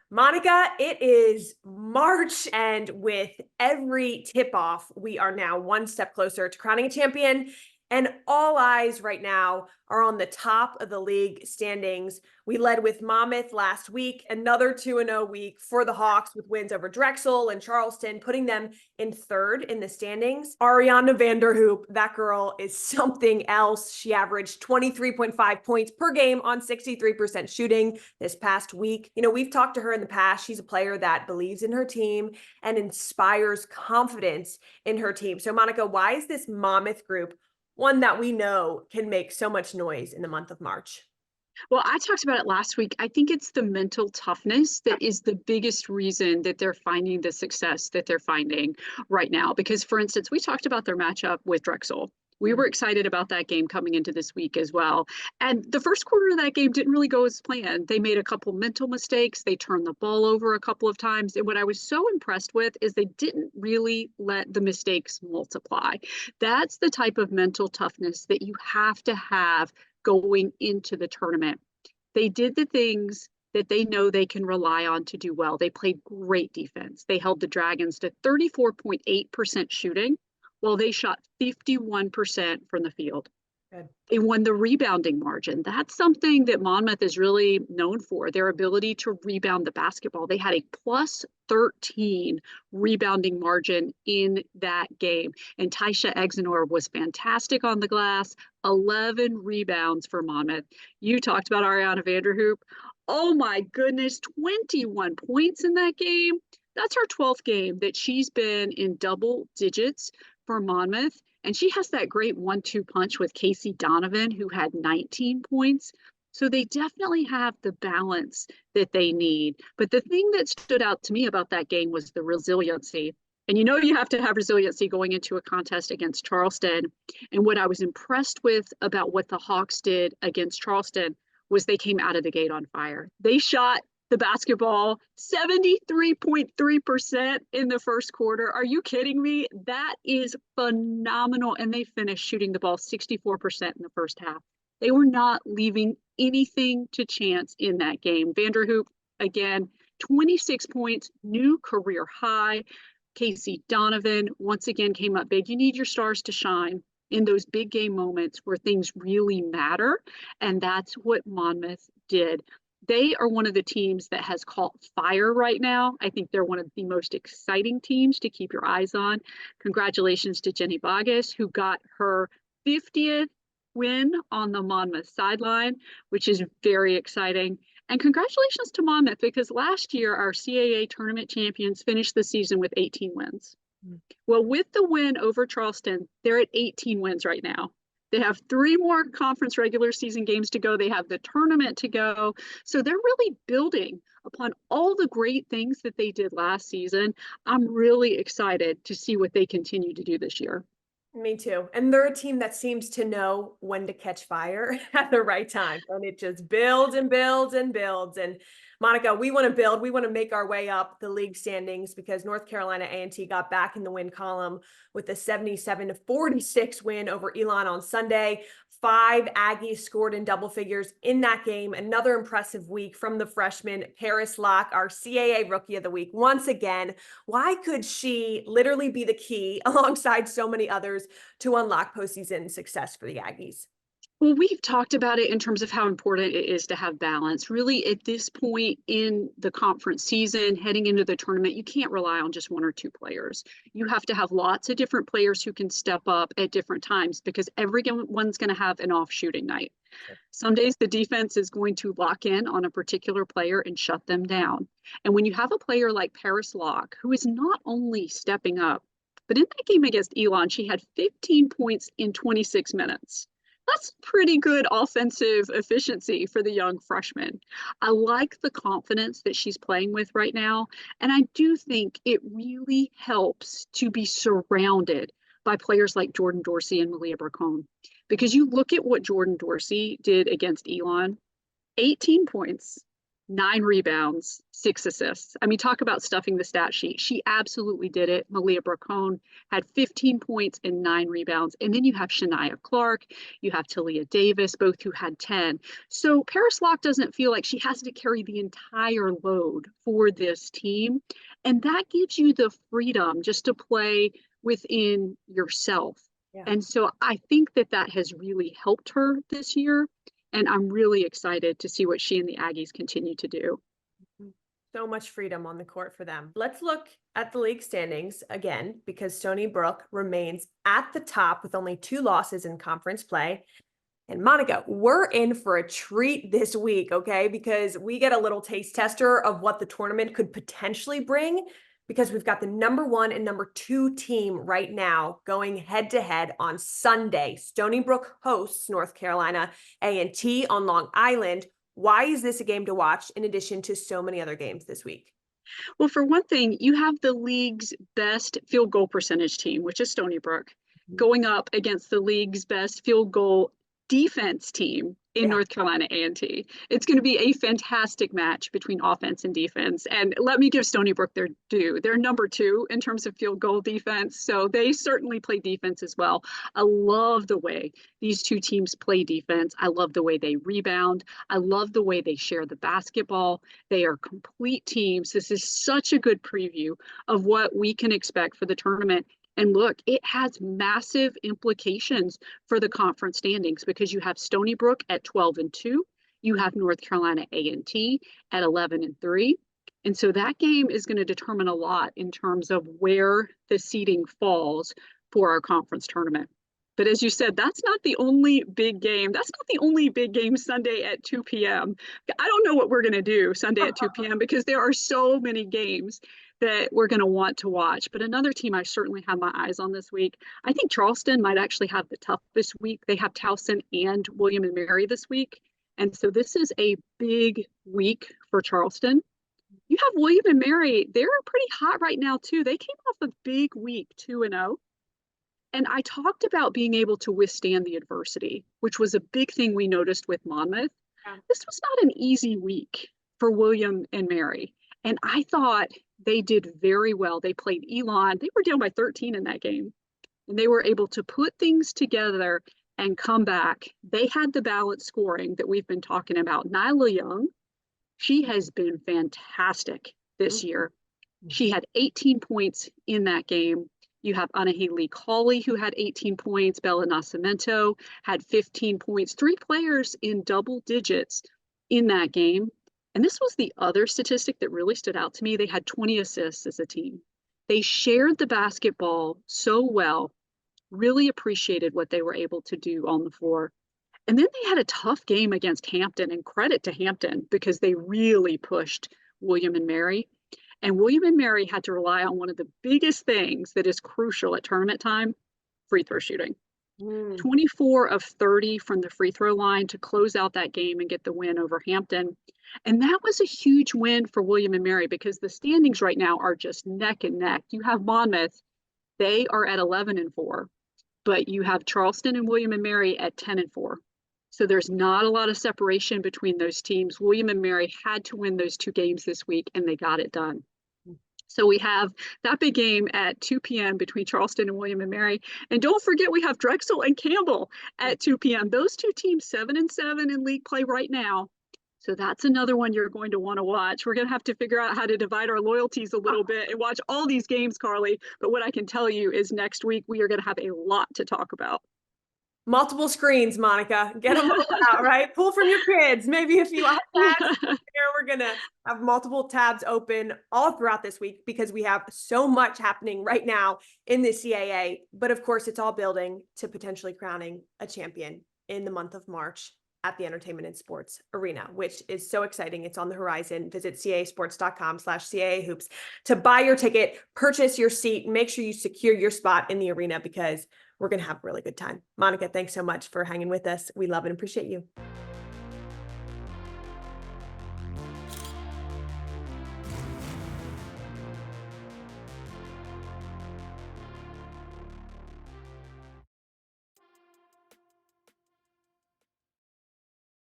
Monica, it is March, and with every tip off, we are now one step closer to crowning a champion. And all eyes right now are on the top of the league standings. We led with Monmouth last week, another 2-0 week for the Hawks with wins over Drexel and Charleston, putting them in third in the standings. Ariana Vanderhoop, that girl is something else. She averaged 23.5 points per game on 63% shooting this past week. We've talked to her in the past. She's a player that believes in her team and inspires confidence in her team. So, Monica, why is this Monmouth group one that we know can make so much noise in the month of March? Well, I talked about it last week. I think it's the mental toughness that is the biggest reason that they're finding the success that they're finding right now. Because, for instance, we talked about their matchup with Drexel. We were excited about that game coming into this week as well. And the first quarter of that game didn't really go as planned. They made a couple mental mistakes. They turned the ball over a couple of times. And what I was so impressed with is they didn't really let the mistakes multiply. That's the type of mental toughness that you have to have going into the tournament. They did the things that they know they can rely on to do well. They played great defense. They held the Dragons to 34.8% shooting while they shot 51% from the field. Good. They won the rebounding margin. That's something that Monmouth is really known for, their ability to rebound the basketball. They had a plus 13 rebounding margin in that game. And Taisha Exenor was fantastic on the glass, 11 rebounds for Monmouth. You talked about Ariana Vanderhoop. Oh my goodness, 21 points in that game. That's her 12th game that she's been in double digits for Monmouth. And she has that great 1-2 punch with Casey Donovan, who had 19 points. So they definitely have the balance that they need. But the thing that stood out to me about that game was the resiliency. And you have to have resiliency going into a contest against Charleston. And what I was impressed with about what the Hawks did against Charleston was they came out of the gate on fire. They shot the basketball 73.3% in the first quarter. Are you kidding me? That is phenomenal. And they finished shooting the ball 64% in the first half. They were not leaving anything to chance in that game. Vanderhoop, again, 26 points, new career high. Casey Donovan once again came up big. You need your stars to shine in those big game moments where things really matter. And that's what Monmouth did. They are one of the teams that has caught fire right now. I think they're one of the most exciting teams to keep your eyes on. Congratulations to Jenny Bogus, who got her 50th win on the Monmouth sideline, which is very exciting. And congratulations to Monmouth, because last year our CAA tournament champions finished the season with 18 wins. Well, with the win over Charleston, they're at 18 wins right now. They have 3 more conference regular season games to go. They have the tournament to go. So they're really building upon all the great things that they did last season. I'm really excited to see what they continue to do this year. Me too. And they're a team that seems to know when to catch fire at the right time. And it just builds and builds and builds. And Monica, we want to build. We want to make our way up the league standings because North Carolina A&T got back in the win column with a 77-46 win over Elon on Sunday. 5 Aggies scored in double figures in that game. Another impressive week from the freshman, Paris Locke, our CAA Rookie of the Week. Once again, why could she literally be the key alongside so many others to unlock postseason success for the Aggies? Well, we've talked about it in terms of how important it is to have balance. Really, at this point in the conference season, heading into the tournament, you can't rely on just 1 or 2 players. You have to have lots of different players who can step up at different times because everyone's going to have an off shooting night. Some days the defense is going to lock in on a particular player and shut them down. And when you have a player like Paris Locke, who is not only stepping up, but in that game against Elon, she had 15 points in 26 minutes. That's pretty good offensive efficiency for the young freshman. I like the confidence that she's playing with right now. And I do think it really helps to be surrounded by players like Jordan Dorsey and Malia Burcone. Because you look at what Jordan Dorsey did against Elon, 18 points, 9 rebounds, 6 assists. I mean, talk about stuffing the stat sheet. She absolutely did it. Malia Bracone had 15 points and 9 rebounds. And then you have Shania Clark, you have Talia Davis, both who had 10. So Paris Locke doesn't feel like she has to carry the entire load for this team. And that gives you the freedom just to play within yourself. Yeah. And so I think that that has really helped her this year. And I'm really excited to see what she and the Aggies continue to do. So much freedom on the court for them. Let's look at the league standings again, because Stony Brook remains at the top with only 2 losses in conference play. And Monika, we're in for a treat this week, okay? Because we get a little taste tester of what the tournament could potentially bring, because we've got the #1 and #2 team right now going head to head on Sunday. Stony Brook hosts North Carolina A&T on Long Island. Why is this a game to watch in addition to so many other games this week? Well, for one thing, you have the league's best field goal percentage team, which is Stony Brook, going up against the league's best field goal defense team in North Carolina A&T. It's going to be a fantastic match between offense and defense. And let me give Stony Brook their due. They're #2 in terms of field goal defense, so they certainly play defense as well. I love the way these two teams play defense. I love the way they rebound. I love the way they share the basketball. They are complete teams. This is such a good preview of what we can expect for the tournament. And look, it has massive implications for the conference standings because you have Stony Brook at 12-2, you have North Carolina A&T at 11-3. And so that game is going to determine a lot in terms of where the seeding falls for our conference tournament. But as you said, that's not the only big game. That's not the only big game Sunday at 2 p.m. I don't know what we're going to do Sunday at 2 p.m. because there are so many games that we're going to want to watch. But another team I certainly have my eyes on this week, I think Charleston might actually have the toughest week. They have Towson and William and Mary this week. And so this is a big week for Charleston. You have William and Mary. They're pretty hot right now, too. They came off a big week, 2-0. And I talked about being able to withstand the adversity, which was a big thing we noticed with Monmouth. Yeah. This was not an easy week for William and Mary. And I thought they did very well. They played Elon. They were down by 13 in that game. And they were able to put things together and come back. They had the balanced scoring that we've been talking about. Nyla Young, she has been fantastic this year. She had 18 points in that game. You have Anaheli Cauley, who had 18 points. Bella Nascimento had 15 points. 3 players in double digits in that game. And this was the other statistic that really stood out to me. They had 20 assists as a team. They shared the basketball so well, really appreciated what they were able to do on the floor. And then they had a tough game against Hampton, and credit to Hampton because they really pushed William and Mary. And William and Mary had to rely on one of the biggest things that is crucial at tournament time, free throw shooting. 24 of 30 from the free throw line to close out that game and get the win over Hampton. And that was a huge win for William and Mary because the standings right now are just neck and neck. You have Monmouth, they are at 11-4, but you have Charleston and William and Mary at 10-4. So there's not a lot of separation between those teams. William and Mary had to win those 2 games this week, and they got it done. So we have that big game at 2 p.m. between Charleston and William and Mary. And don't forget, we have Drexel and Campbell at 2 p.m. Those 2 teams, 7-7 in league play right now. So that's another one you're going to want to watch. We're going to have to figure out how to divide our loyalties a little bit and watch all these games, Karlie. But what I can tell you is next week, we are going to have a lot to talk about. Multiple screens, Monika. Get them all out, right? Pull from your kids. Maybe a few iPads. We're going to have multiple tabs open all throughout this week because we have so much happening right now in the CAA. But of course, it's all building to potentially crowning a champion in the month of March at the Entertainment and Sports Arena, which is so exciting. It's on the horizon. Visit casports.com/CAA hoops to buy your ticket, purchase your seat, make sure you secure your spot in the arena because we're going to have a really good time. Monika, thanks so much for hanging with us. We love and appreciate you.